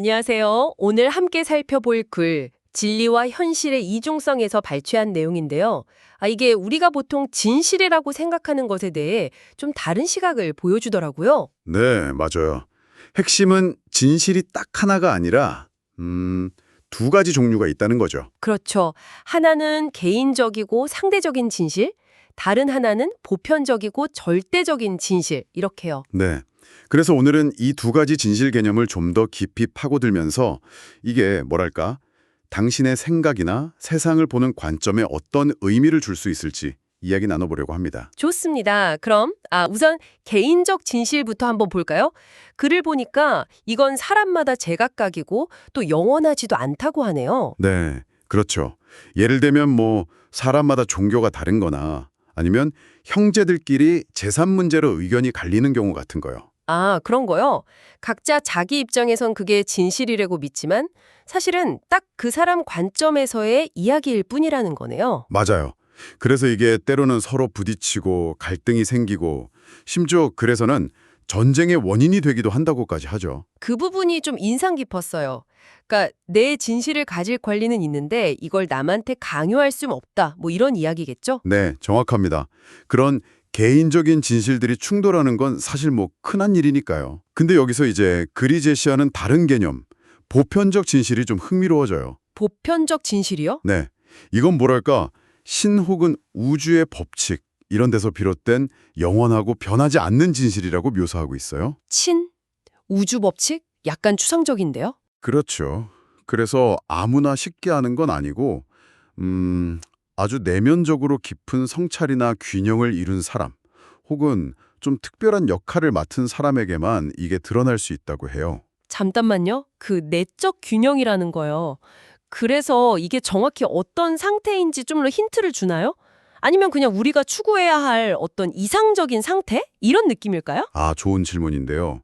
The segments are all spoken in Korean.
안녕하세요. 오늘 함께 살펴볼 글, 진리와 현실의 이중성에서 발췌한 내용인데요. 이게 우리가 보통 진실이라고 생각하는 것에 대해 좀 다른 시각을 보여주더라고요. 네, 맞아요. 핵심은 진실이 딱 하나가 아니라 두 가지 종류가 있다는 거죠. 그렇죠. 하나는 개인적이고 상대적인 진실, 다른 하나는 보편적이고 절대적인 진실, 이렇게요. 네. 그래서 오늘은 이 두 가지 진실 개념을 좀 더 깊이 파고들면서 이게 뭐랄까? 당신의 생각이나 세상을 보는 관점에 어떤 의미를 줄 수 있을지 이야기 나눠보려고 합니다. 좋습니다. 그럼 우선 개인적 진실부터 한번 볼까요? 글을 보니까 이건 사람마다 제각각이고 또 영원하지도 않다고 하네요. 네, 그렇죠. 예를 들면 뭐 사람마다 종교가 다른 거나 아니면 형제들끼리 재산 문제로 의견이 갈리는 경우 같은 거요. 그런 거요? 각자 자기 입장에선 그게 진실이라고 믿지만 사실은 딱 그 사람 관점에서의 이야기일 뿐이라는 거네요. 맞아요. 그래서 이게 때로는 서로 부딪히고 갈등이 생기고 심지어 그래서는 전쟁의 원인이 되기도 한다고까지 하죠. 그 부분이 좀 인상 깊었어요. 그러니까 내 진실을 가질 권리는 있는데 이걸 남한테 강요할 수는 없다. 뭐 이런 이야기겠죠? 네, 정확합니다. 그런 개인적인 진실들이 충돌하는 건 사실 뭐 흔한 일이니까요. 근데 여기서 이제 글이 제시하는 다른 개념, 보편적 진실이 좀 흥미로워져요. 보편적 진실이요? 네, 이건 뭐랄까 신 혹은 우주의 법칙 이런 데서 비롯된 영원하고 변하지 않는 진실이라고 묘사하고 있어요. 친? 우주 법칙? 약간 추상적인데요? 그렇죠. 그래서 아무나 쉽게 아는 건 아니고 아주 내면적으로 깊은 성찰이나 균형을 이룬 사람 혹은 좀 특별한 역할을 맡은 사람에게만 이게 드러날 수 있다고 해요. 잠깐만요. 그 내적 균형이라는 거요. 그래서 이게 정확히 어떤 상태인지 좀 더 힌트를 주나요? 아니면 그냥 우리가 추구해야 할 어떤 이상적인 상태? 이런 느낌일까요? 아, 좋은 질문인데요.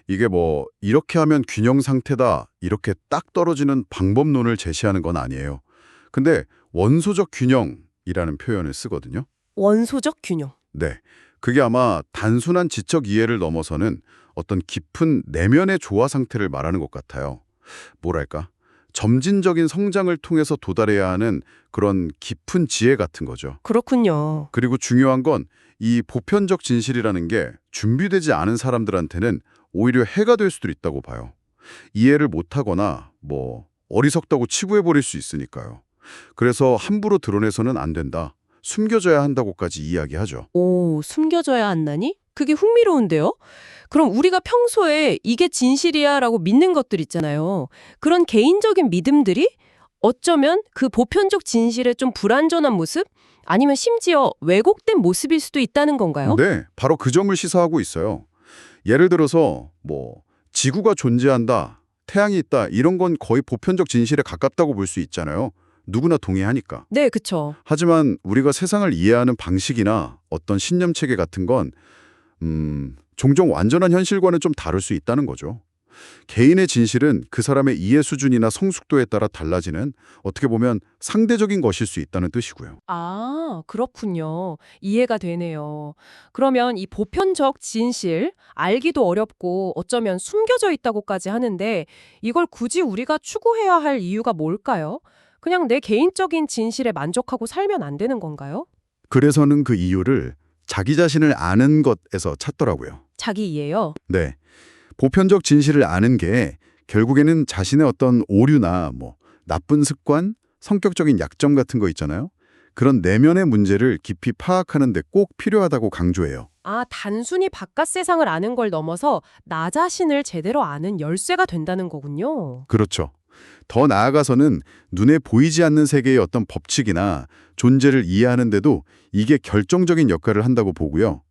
이게 뭐 이렇게 하면 균형 상태다 이렇게 딱 떨어지는 방법론을 제시하는 건 아니에요. 근데 원소적 균형이라는 표현을 쓰거든요. 원소적 균형. 네. 그게 아마 단순한 지적 이해를 넘어서는 어떤 깊은 내면의 조화 상태를 말하는 것 같아요. 뭐랄까? 점진적인 성장을 통해서 도달해야 하는 그런 깊은 지혜 같은 거죠. 그렇군요. 그리고 중요한 건 이 보편적 진실이라는 게 준비되지 않은 사람들한테는 오히려 해가 될 수도 있다고 봐요. 이해를 못하거나 뭐 어리석다고 치부해버릴 수 있으니까요. 그래서 함부로 드러내서는 안 된다. 숨겨져야 한다고까지 이야기하죠. 오, 숨겨져야 한다니? 그게 흥미로운데요? 그럼 우리가 평소에 이게 진실이야라고 믿는 것들 있잖아요. 그런 개인적인 믿음들이 어쩌면 그 보편적 진실의 좀 불완전한 모습? 아니면 심지어 왜곡된 모습일 수도 있다는 건가요? 네, 바로 그 점을 시사하고 있어요. 예를 들어서 뭐 지구가 존재한다, 태양이 있다 이런 건 거의 보편적 진실에 가깝다고 볼 수 있잖아요. 누구나 동의하니까. 네, 그쵸. 하지만 우리가 세상을 이해하는 방식이나 어떤 신념체계 같은 건 종종 완전한 현실과는 좀 다를 수 있다는 거죠. 개인의 진실은 그 사람의 이해 수준이나 성숙도에 따라 달라지는 어떻게 보면 상대적인 것일 수 있다는 뜻이고요. 그렇군요. 이해가 되네요. 그러면 이 보편적 진실, 알기도 어렵고 어쩌면 숨겨져 있다고까지 하는데 이걸 굳이 우리가 추구해야 할 이유가 뭘까요? 그냥 내 개인적인 진실에 만족하고 살면 안 되는 건가요? 그래서는 그 이유를 자기 자신을 아는 것에서 찾더라고요. 자기 이해요. 네. 보편적 진실을 아는 게 결국에는 자신의 어떤 오류나 뭐 나쁜 습관, 성격적인 약점 같은 거 있잖아요. 그런 내면의 문제를 깊이 파악하는 데 꼭 필요하다고 강조해요. 단순히 바깥 세상을 아는 걸 넘어서 나 자신을 제대로 아는 열쇠가 된다는 거군요. 그렇죠. 더 나아가서는 눈에 보이지 않는 세계의 어떤 법칙이나 존재를 이해하는 데도 이게 결정적인 역할을 한다고 보고요.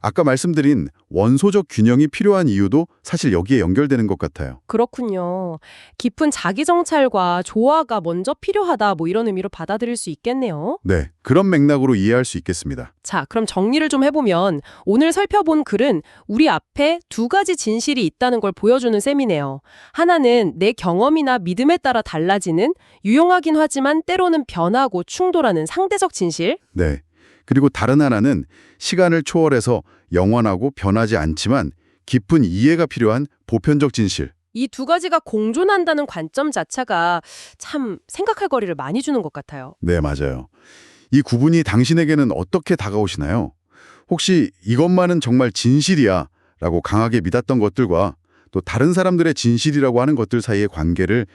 아까 말씀드린 원소적 균형이 필요한 이유도 사실 여기에 연결되는 것 같아요. 그렇군요. 깊은 자기 정찰과 조화가 먼저 필요하다 뭐 이런 의미로 받아들일 수 있겠네요. 네, 그런 맥락으로 이해할 수 있겠습니다. 자, 그럼 정리를 좀 해보면 오늘 살펴본 글은 우리 앞에 두 가지 진실이 있다는 걸 보여주는 셈이네요. 하나는 내 경험이나 믿음에 따라 달라지는 유용하긴 하지만 때로는 변하고 충돌하는 상대적 진실. 네. 그리고 다른 하나는 시간을 초월해서 영원하고 변하지 않지만 깊은 이해가 필요한 보편적 진실, 이 두 가지가 공존한다는 관점 자체가 참 생각할 거리를 많이 주는 것 같아요. 네, 맞아요. 이 구분이 당신에게는 어떻게 다가오시나요? 혹시 이것만은 정말 진실이야 라고 강하게 믿었던 것들과 또 다른 사람들의 진실이라고 하는 것들 사이의 관계를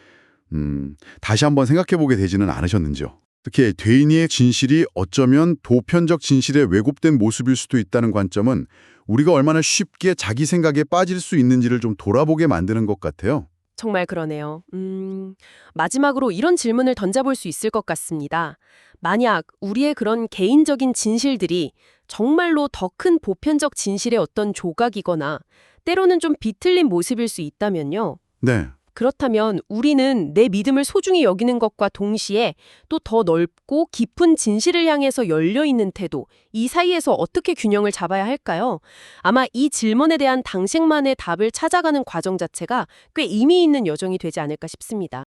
다시 한번 생각해 보게 되지는 않으셨는지요? 특히 되인이의 진실이 어쩌면 보편적 진실의 왜곡된 모습일 수도 있다는 관점은 우리가 얼마나 쉽게 자기 생각에 빠질 수 있는지를 좀 돌아보게 만드는 것 같아요. 정말 그러네요. 마지막으로 이런 질문을 던져볼 수 있을 것 같습니다. 만약 우리의 그런 개인적인 진실들이 정말로 더 큰 보편적 진실의 어떤 조각이거나 때로는 좀 비틀린 모습일 수 있다면요. 네. 그렇다면 우리는 내 믿음을 소중히 여기는 것과 동시에 또 더 넓고 깊은 진실을 향해서 열려 있는 태도, 이 사이에서 어떻게 균형을 잡아야 할까요? 아마 이 질문에 대한 당신만의 답을 찾아가는 과정 자체가 꽤 의미 있는 여정이 되지 않을까 싶습니다.